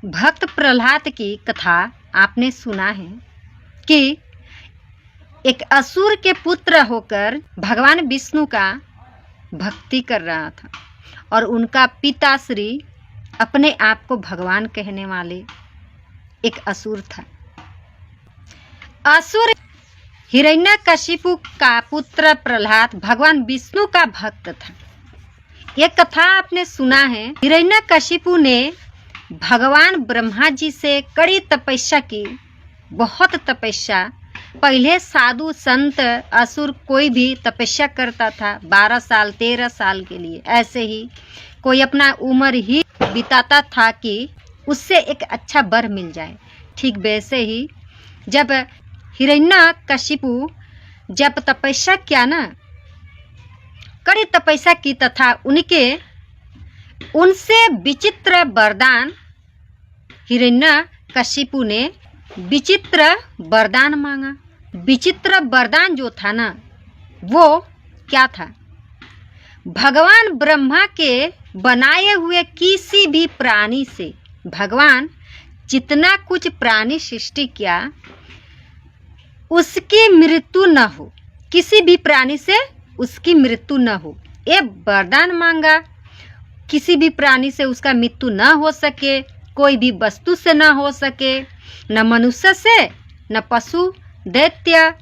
भक्त प्रहलाद की कथा आपने सुना है कि एक असुर के पुत्र होकर भगवान विष्णु का भक्ति कर रहा था और उनका पिताश्री अपने आप को भगवान कहने वाले एक असुर था। असुर हिरण्यकशिपु का पुत्र प्रहलाद भगवान विष्णु का भक्त था। यह कथा आपने सुना है। हिरण्यकशिपु ने भगवान ब्रह्मा जी से कड़ी तपस्या की, बहुत तपस्या। पहले साधु संत असुर कोई भी तपस्या करता था 12 साल 13 साल के लिए, ऐसे ही कोई अपना उम्र ही बिताता था कि उससे एक अच्छा वर मिल जाए। ठीक वैसे ही जब हिरण्यकशिपु जब तपस्या किया ना, कड़ी तपस्या की तथा उनसे विचित्र वरदान, हिरण्यकशिपु ने विचित्र वरदान मांगा। विचित्र वरदान जो था ना, वो क्या था? भगवान ब्रह्मा के बनाए हुए किसी भी प्राणी से, भगवान जितना कुछ प्राणी सृष्टि किया उसकी मृत्यु न हो, किसी भी प्राणी से उसकी मृत्यु न हो, ये वरदान मांगा। किसी भी प्राणी से उसका मृत्यु न हो सके, कोई भी वस्तु से न हो सके, न मनुष्य से, न पशु, दैत्य,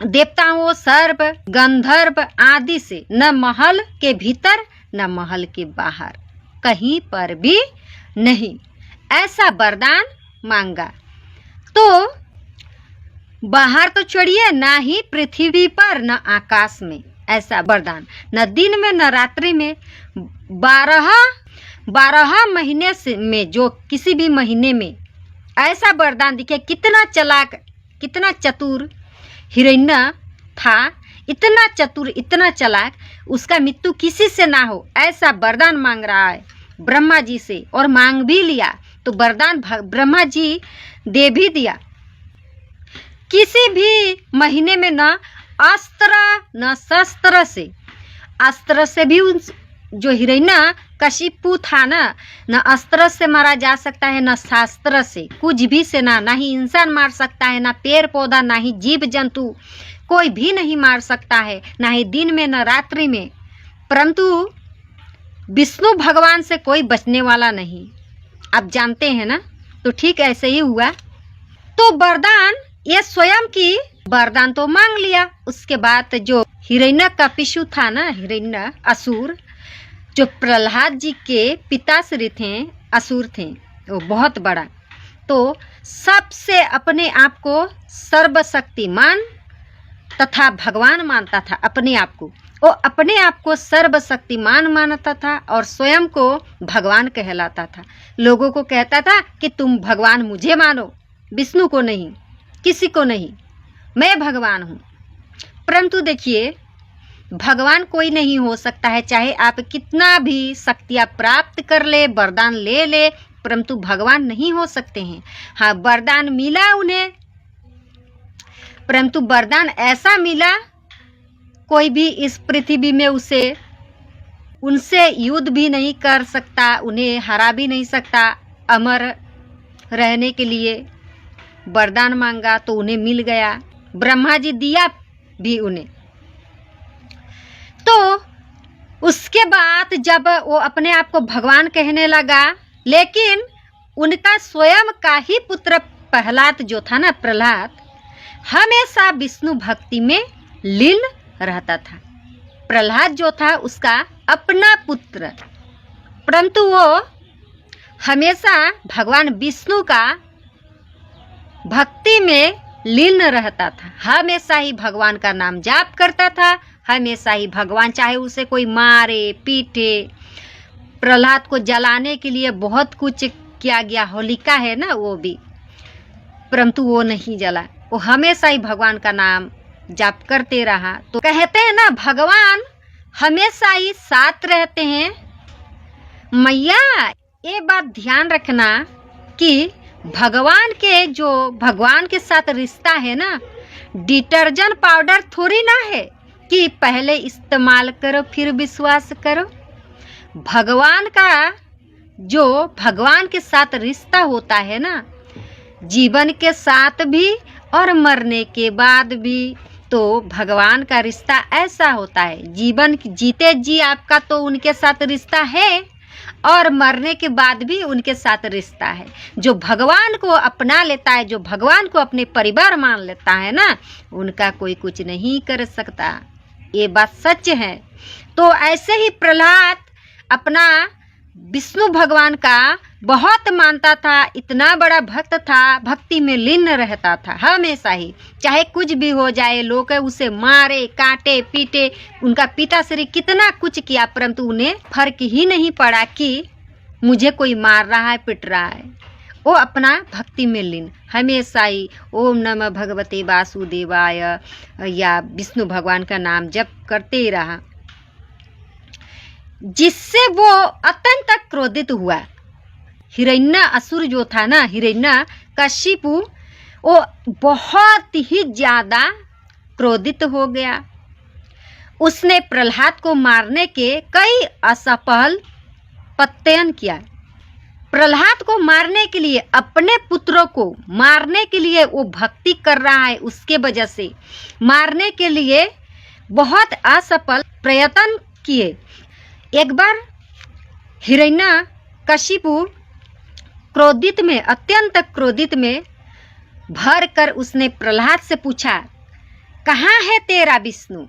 देवताओं, सर्प, गंधर्व आदि से, न महल के भीतर न महल के बाहर, कहीं पर भी नहीं, ऐसा वरदान मांगा। तो बाहर तो छोड़िए, ना ही पृथ्वी पर न आकाश में, ऐसा वरदान, न दिन में न रात्रि में, 12 महीने से में, जो किसी भी महीने में ऐसा वरदान दिखे। कितना चालाक, कितना चतुर हिरण्य था, इतना चतुर, इतना चालाक, उसका मृत्यु किसी से ना हो, ऐसा वरदान मांग रहा है ब्रह्मा जी से। और मांग भी लिया तो वरदान ब्रह्मा जी दे भी दिया। किसी भी महीने में न अस्त्र न शस्त्र से, अस्त्र से भी जो हिरण्यकशिपु था ना, न अस्त्र से मारा जा सकता है, न शास्त्र से, कुछ भी से ना ही इंसान मार सकता है, ना पेड़ पौधा, ना ही जीव जंतु, कोई भी नहीं मार सकता है, ना ही दिन में न रात्रि में। परंतु विष्णु भगवान से कोई बचने वाला नहीं, आप जानते हैं ना। तो ठीक ऐसे ही हुआ। तो वरदान, ये स्वयं की वरदान तो मांग लिया। उसके बाद जो हिरण्यकशिपु था ना, हिरण्य असुर, जो प्रहलाद जी के पिताश्री थे, असुर थे, वो बहुत बड़ा, तो सबसे अपने आप को सर्वशक्तिमान तथा भगवान मानता था। अपने आप को वो अपने आप को सर्वशक्तिमान मानता था और स्वयं को भगवान कहलाता था। लोगों को कहता था कि तुम भगवान मुझे मानो, विष्णु को नहीं, किसी को नहीं, मैं भगवान हूँ। परंतु देखिए, भगवान कोई नहीं हो सकता है, चाहे आप कितना भी शक्तियाँ प्राप्त कर ले, वरदान ले ले, परंतु भगवान नहीं हो सकते हैं। हाँ, वरदान मिला उन्हें, परंतु वरदान ऐसा मिला, कोई भी इस पृथ्वी में उनसे युद्ध भी नहीं कर सकता, उन्हें हरा भी नहीं सकता। अमर रहने के लिए वरदान मांगा तो उन्हें मिल गया, ब्रह्मा जी दिया भी उन्हें। तो उसके बाद जब वो अपने आप को भगवान कहने लगा, लेकिन उनका स्वयं का ही पुत्र प्रहलाद जो था ना, प्रहलाद हमेशा विष्णु भक्ति में लीन रहता था। प्रहलाद जो था उसका अपना पुत्र, परंतु वो हमेशा भगवान विष्णु का भक्ति में लीन रहता था। हमेशा ही भगवान का नाम जाप करता था, हमेशा ही भगवान, चाहे उसे कोई मारे पीटे। प्रहलाद को जलाने के लिए बहुत कुछ किया गया, होलिका है ना, वो भी, परंतु वो नहीं जला, वो हमेशा ही भगवान का नाम जाप करते रहा। तो कहते हैं ना, भगवान हमेशा ही साथ रहते हैं। मैया, ये बात ध्यान रखना कि भगवान के साथ रिश्ता है ना, डिटर्जेंट पाउडर थोड़ी ना है कि पहले इस्तेमाल करो फिर विश्वास करो। भगवान का जो भगवान के साथ रिश्ता होता है ना, जीवन के साथ भी और मरने के बाद भी, तो भगवान का रिश्ता ऐसा होता है। जीवन जीते जी आपका तो उनके साथ रिश्ता है और मरने के बाद भी उनके साथ रिश्ता है। जो भगवान को अपना लेता है, जो भगवान को अपने परिवार मान लेता है ना, उनका कोई कुछ नहीं कर सकता। ये बात सच है। तो ऐसे ही प्रहलाद अपना विष्णु भगवान का बहुत मानता था, इतना बड़ा भक्त था, भक्ति में लीन रहता था हमेशा ही। चाहे कुछ भी हो जाए, लोग उसे मारे काटे पीटे, उनका पिताश्री कितना कुछ किया, परंतु उन्हें फर्क ही नहीं पड़ा कि मुझे कोई मार रहा है पिट रहा है। वो अपना भक्ति में लीन हमेशा ही ओम नमः भगवते वासुदेवाय या विष्णु भगवान का नाम जप करते ही रहा, जिससे वो अत्यंत क्रोधित हुआ। हिरण्य असुर जो था ना, हिरण्य कशिपु, वो बहुत ही ज्यादा क्रोधित हो गया। उसने प्रहलाद को मारने के कई असफल प्रयत्न किया। प्रहलाद को मारने के लिए, अपने पुत्रों को मारने के लिए वो भक्ति कर रहा है, उसके वजह से मारने के लिए बहुत असफल प्रयत्न किए। एक बार हिरण्य कशिपु क्रोधित में, अत्यंत क्रोधित में भर कर उसने प्रहलाद से पूछा, कहाँ है तेरा विष्णु?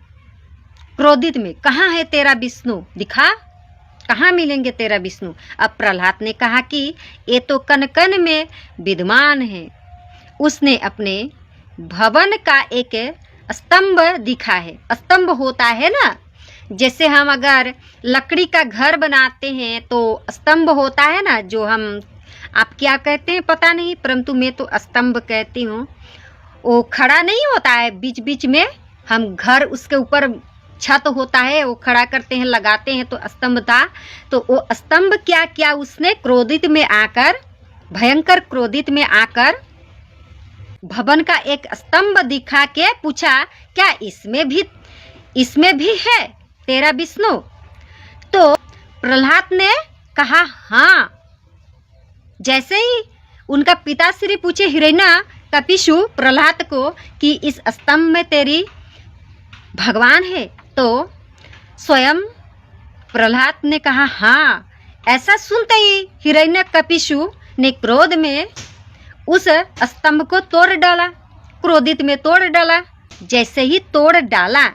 क्रोधित में, कहाँ है तेरा विष्णु? दिखा, कहाँ मिलेंगे तेरा विष्णु? अब प्रहलाद ने कहा कि ये तो कन कन में विद्यमान है। उसने अपने भवन का एक स्तंभ दिखा है। स्तंभ होता है ना, जैसे हम अगर लकड़ी का घर बनाते हैं तो स्तंभ होता है ना, जो हम, आप क्या कहते हैं पता नहीं, परंतु मैं तो स्तंभ कहती हूँ। वो खड़ा नहीं होता है, बीच बीच में हम घर, उसके ऊपर छत होता है, वो खड़ा करते हैं, लगाते हैं, तो स्तंभ था। तो वो स्तंभ क्या किया उसने, क्रोधित में आकर, भयंकर क्रोधित में आकर भवन का एक स्तंभ दिखा के पूछा, क्या इसमें भी है तेरा विष्णु? तो प्रहलाद ने कहा हाँ। जैसे ही उनका पिताश्री पूछे हिरण्य कपिशु प्रहलाद को कि इस स्तंभ में तेरी भगवान है, तो स्वयं प्रहलाद ने कहा हाँ। ऐसा सुनते ही हिरण्य कपिशु ने क्रोध में उस स्तंभ को तोड़ डाला, क्रोधित में तोड़ डाला। जैसे ही तोड़ डाला,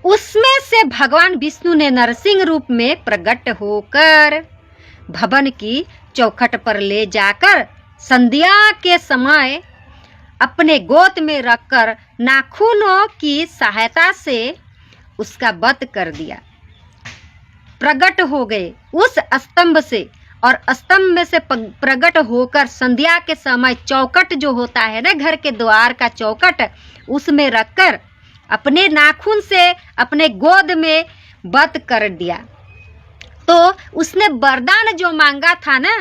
उसमें से भगवान विष्णु ने नरसिंह रूप में प्रकट होकर भवन की चौखट पर ले जाकर संध्या के समय अपने गोद में रखकर नाखूनों की सहायता से उसका वध कर दिया। प्रकट हो गए उस स्तंभ से, और स्तंभ में से प्रकट होकर संध्या के समय चौखट जो होता है ना, घर के द्वार का चौखट, उसमें रखकर अपने नाखून से अपने गोद में वध कर दिया। तो उसने वरदान जो मांगा था ना,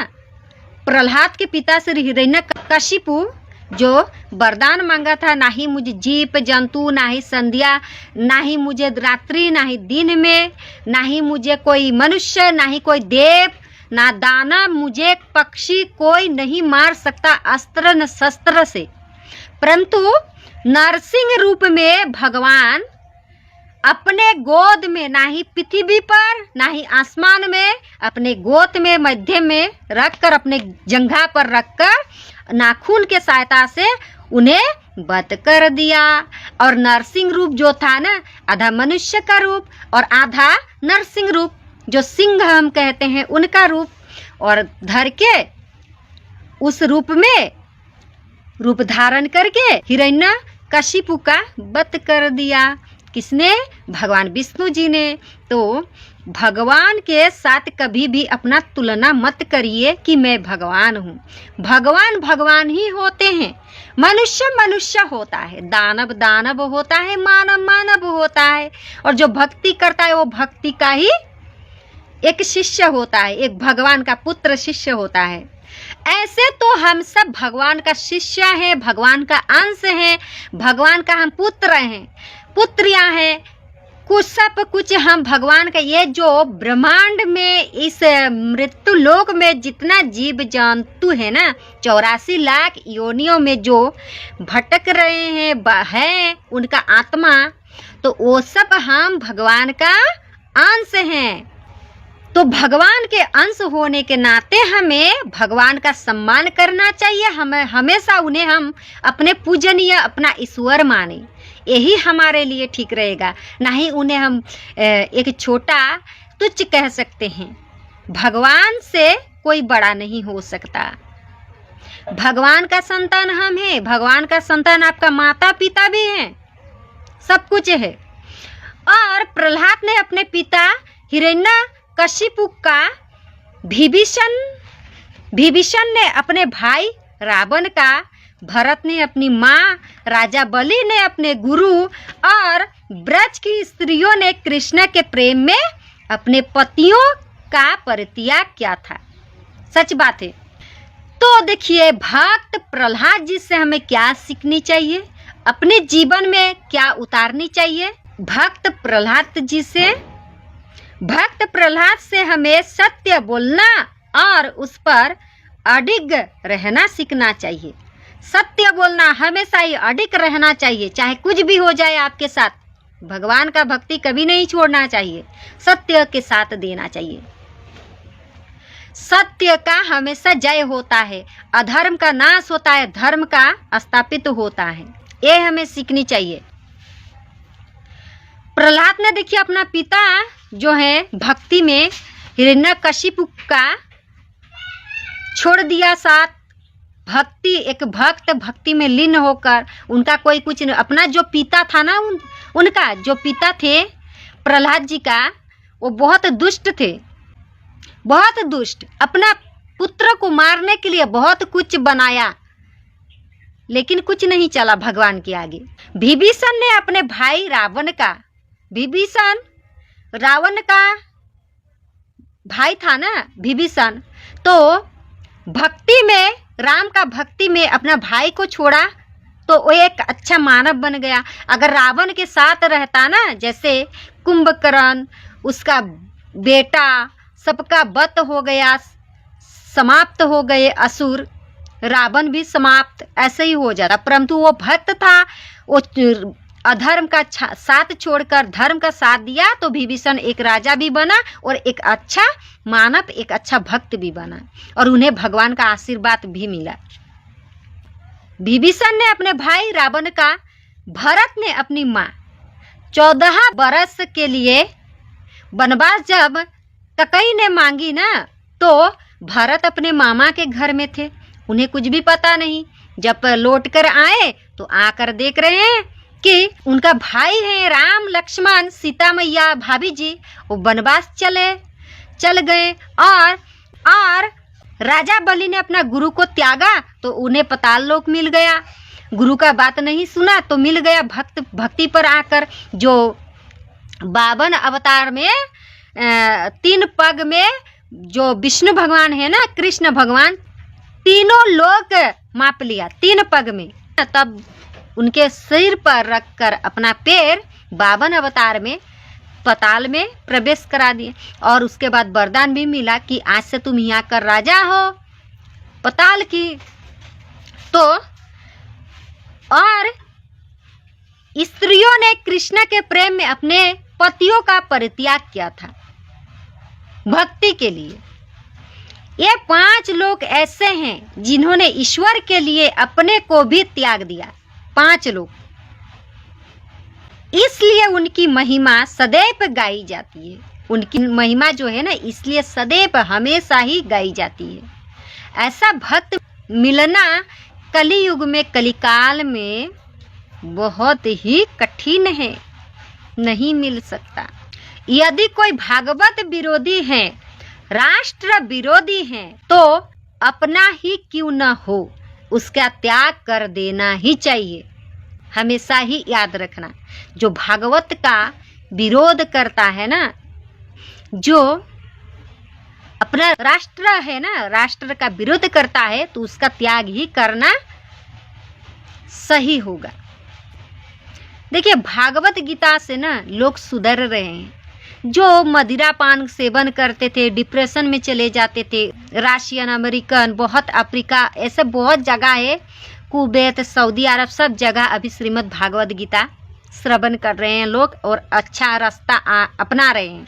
प्रहलाद के पिता श्री हिरण्य कशिपु जो वरदान मांगा था, ना ही मुझे जीव जंतु, ना ही संध्या, ना ही मुझे रात्रि, ना ही दिन में, ना ही मुझे कोई मनुष्य, ना ही कोई देव, ना दाना, मुझे पक्षी कोई नहीं मार सकता अस्त्र न शस्त्र से। परंतु नरसिंह रूप में भगवान अपने गोद में, ना ही पृथ्वी पर ना ही आसमान में, अपने गोद में मध्य में रखकर, अपने जंघा पर रखकर नाखून के सहायता से उन्हें वध कर दिया। और नरसिंह रूप जो था ना, आधा मनुष्य का रूप और आधा नरसिंह रूप, जो सिंह हम कहते हैं उनका रूप, और धर के उस रूप में रूप धारण करके हिरण्य कशिपु का वध कर दिया। किसने? भगवान विष्णु जी ने। तो भगवान के साथ कभी भी अपना तुलना मत करिए कि मैं भगवान हूँ। भगवान भगवान ही होते हैं, मनुष्य मनुष्य होता है, दानव दानव होता है, मानव मानव होता है, और जो भक्ति करता है वो भक्ति का ही एक शिष्य होता है, एक भगवान का पुत्र शिष्य होता है। ऐसे तो हम सब भगवान का शिष्य हैं, भगवान का अंश हैं, भगवान का हम पुत्र हैं, पुत्रियां हैं। कुछ सब कुछ हम भगवान का, ये जो ब्रह्मांड में इस मृत्यु लोक में जितना जीव जंतु है ना, 84 लाख योनियों में जो भटक रहे हैं उनका आत्मा, तो वो सब हम भगवान का अंश हैं। तो भगवान के अंश होने के नाते हमें भगवान का सम्मान करना चाहिए। हमें हमेशा उन्हें हम अपने पूजनीय, अपना ईश्वर माने, यही हमारे लिए ठीक रहेगा। नहीं उन्हें हम एक छोटा तुच्छ कह सकते हैं। भगवान से कोई बड़ा नहीं हो सकता। भगवान का संतान हम हैं, भगवान का संतान आपका माता पिता भी हैं, सब कुछ है। और प्रहलाद ने अपने पिता हिरण्यकशिपु का, विभीषण ने अपने भाई रावण का, भरत ने अपनी माँ, राजा बलि ने अपने गुरु और ब्रज की स्त्रियों ने कृष्ण के प्रेम में अपने पतियों का परित्याग किया था। सच बात है। तो देखिए भक्त प्रहलाद जी से हमें क्या सीखनी चाहिए, अपने जीवन में क्या उतारनी चाहिए। भक्त प्रहलाद से हमें सत्य बोलना और उस पर अडिग रहना सीखना चाहिए। सत्य बोलना, हमेशा ही अडिग रहना चाहिए, चाहे कुछ भी हो जाए आपके साथ। भगवान का भक्ति कभी नहीं छोड़ना चाहिए, सत्य के साथ देना चाहिए। सत्य का हमेशा जय होता है, अधर्म का नाश होता है, धर्म का स्थापित होता है। ये हमें सीखनी चाहिए। प्रहलाद ने देखिए अपना पिता जो है भक्ति में हिरण्यकशिपु का छोड़ दिया साथ। एक भक्त भक्ति में लीन होकर, उनका कोई कुछ नहीं, अपना जो पिता था ना, उनका जो पिता थे प्रहलाद जी का, वो बहुत दुष्ट थे, बहुत दुष्ट। अपना पुत्र को मारने के लिए बहुत कुछ बनाया, लेकिन कुछ नहीं चला भगवान के आगे। विभीषण ने अपने भाई रावण का, विभीषण रावण का भाई था ना विभीषण, तो भक्ति में, राम का भक्ति में अपना भाई को छोड़ा तो वो एक अच्छा मानव बन गया। अगर रावण के साथ रहता ना, जैसे कुंभकर्ण, उसका बेटा, सबका वध हो गया, समाप्त हो गए असुर, रावण भी समाप्त ऐसे ही हो जाता। परंतु वो भक्त था, वो अधर्म का साथ छोड़कर धर्म का साथ दिया, तो विभीषण एक राजा भी बना और एक अच्छा मानव, एक अच्छा भक्त भी बना, और उन्हें भगवान का आशीर्वाद भी मिला। विभीषण ने अपने भाई रावण का, भरत ने अपनी माँ, 14 बरस के लिए वनवास जब कैकेयी ने मांगी ना, तो भरत अपने मामा के घर में थे, उन्हें कुछ भी पता नहीं। जब लौट कर आए तो आकर देख रहे हैं कि उनका भाई है राम, लक्ष्मण, सीता मैया, भाभी जी, वो वनवास चल गए। और राजा बलि ने अपना गुरु को त्यागा तो उन्हें पाताल लोक मिल गया। गुरु का बात नहीं सुना तो मिल गया भक्ति पर आकर, जो 52 अवतार में 3 पग में जो विष्णु भगवान है ना, कृष्ण भगवान, तीनों लोक माप लिया 3 पग में। तब उनके सिर पर रखकर अपना पैर 52 अवतार में पाताल में प्रवेश करा दिए, और उसके बाद वरदान भी मिला कि आज से तुम यहाँ कर राजा हो पाताल की। तो और स्त्रियों ने कृष्ण के प्रेम में अपने पतियों का परित्याग किया था भक्ति के लिए। ये 5 लोग ऐसे हैं जिन्होंने ईश्वर के लिए अपने को भी त्याग दिया, 5 लोग। इसलिए उनकी महिमा सदैव गाई जाती है। उनकी महिमा जो है ना, इसलिए सदैव हमेशा ही गाई जाती है। ऐसा भक्त मिलना कलियुग में, कलिकाल में बहुत ही कठिन है, नहीं मिल सकता। यदि कोई भागवत विरोधी है, राष्ट्र विरोधी है, तो अपना ही क्यों न हो, उसका त्याग कर देना ही चाहिए। हमेशा ही याद रखना, जो भागवत का विरोध करता है ना, जो अपना राष्ट्र है ना, राष्ट्र का विरोध करता है, तो उसका त्याग ही करना सही होगा। देखिए भागवत गीता से ना लोग सुधर रहे हैं। जो मदिरा पान सेवन करते थे, डिप्रेशन में चले जाते थे, रशियन, अमेरिकन, बहुत अफ्रीका, ऐसे बहुत जगह है, कुवैत, सऊदी अरब, सब जगह अभी श्रीमद् भागवत गीता श्रवण कर रहे हैं लोग और अच्छा रास्ता अपना रहे हैं।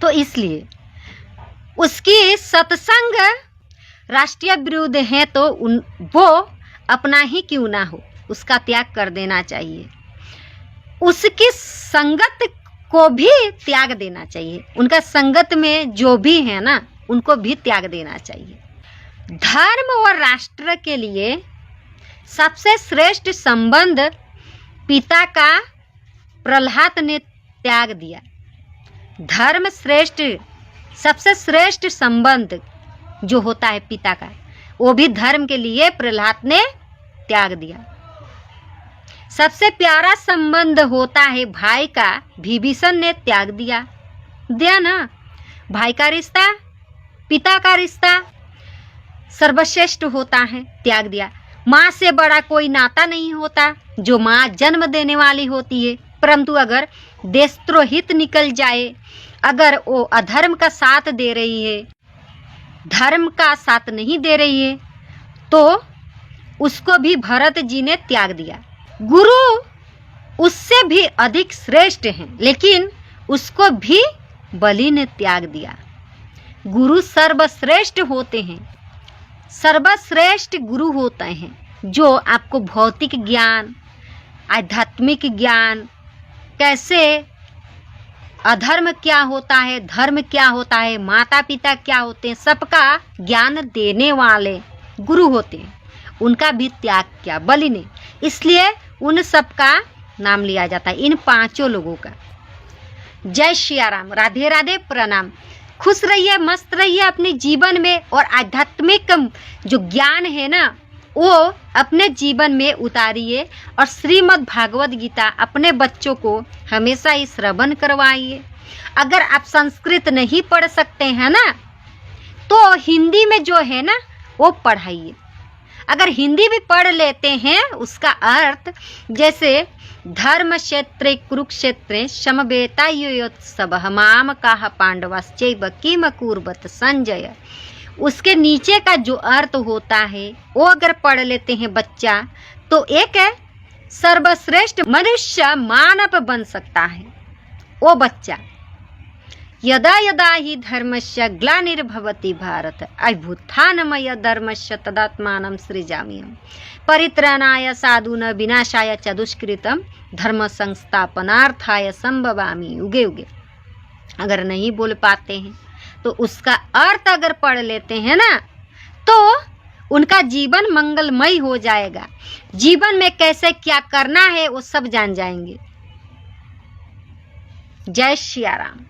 तो इसलिए उसकी सत्संग राष्ट्रीय विरुद्ध है तो वो अपना ही क्यों ना हो, उसका त्याग कर देना चाहिए। उसकी संगत को भी त्याग देना चाहिए। उनका संगत में जो भी है ना, उनको भी त्याग देना चाहिए। धर्म और राष्ट्र के लिए सबसे श्रेष्ठ संबंध पिता का प्रहलाद ने त्याग दिया। धर्म श्रेष्ठ, सबसे श्रेष्ठ संबंध जो होता है पिता का, वो भी धर्म के लिए प्रहलाद ने त्याग दिया। सबसे प्यारा संबंध होता है भाई का, विभीषण ने त्याग दिया ना। भाई का रिश्ता, पिता का रिश्ता सर्वश्रेष्ठ होता है, त्याग दिया। माँ से बड़ा कोई नाता नहीं होता, जो माँ जन्म देने वाली होती है। परंतु अगर देशद्रोहित निकल जाए, अगर वो अधर्म का साथ दे रही है, धर्म का साथ नहीं दे रही है, तो उसको भी भरत जी ने त्याग दिया। गुरु उससे भी अधिक श्रेष्ठ हैं, लेकिन उसको भी बलि ने त्याग दिया। गुरु सर्वश्रेष्ठ होते हैं, सर्वश्रेष्ठ गुरु होते हैं, जो आपको भौतिक ज्ञान, आध्यात्मिक ज्ञान, कैसे अधर्म क्या होता है, धर्म क्या होता है, माता पिता क्या होते हैं, सबका ज्ञान देने वाले गुरु होते हैं। उनका भी त्याग किया बलि ने, इसलिए उन सब का नाम लिया जाता है, इन पांचों लोगों का। जय श्री राम, राधे राधे, प्रणाम। खुश रहिए, मस्त रहिए अपने जीवन में, और आध्यात्मिक जो ज्ञान है ना, वो अपने जीवन में उतारिए, और श्रीमद् भागवत गीता अपने बच्चों को हमेशा ही श्रवण करवाइए। अगर आप संस्कृत नहीं पढ़ सकते हैं ना, तो हिंदी में जो है ना वो पढ़ाइए। अगर हिंदी भी पढ़ लेते हैं, उसका अर्थ जैसे धर्म क्षेत्रे कुरुक्षेत्रे समवेतायुयोत्सवः माम काह पांडवाश्चैव किम कुर्वत संजय, उसके नीचे का जो अर्थ होता है वो अगर पढ़ लेते हैं बच्चा, तो एक सर्वश्रेष्ठ मनुष्य मानव बन सकता है वो बच्चा। यदा यदा हि धर्मस्य ग्लानिर्भवति भारत अभ्युत्थानमय धर्मस्य तदात्मानं सृजाम्यहम् परित्राणाय साधूनां विनाशाय च दुष्कृतं धर्म संस्थापनार्थाय संभवामि युगे युगे। अगर नहीं बोल पाते हैं तो उसका अर्थ अगर पढ़ लेते हैं ना, तो उनका जीवन मंगलमय हो जाएगा। जीवन में कैसे क्या करना है वो सब जान जाएंगे। जय श्री राम।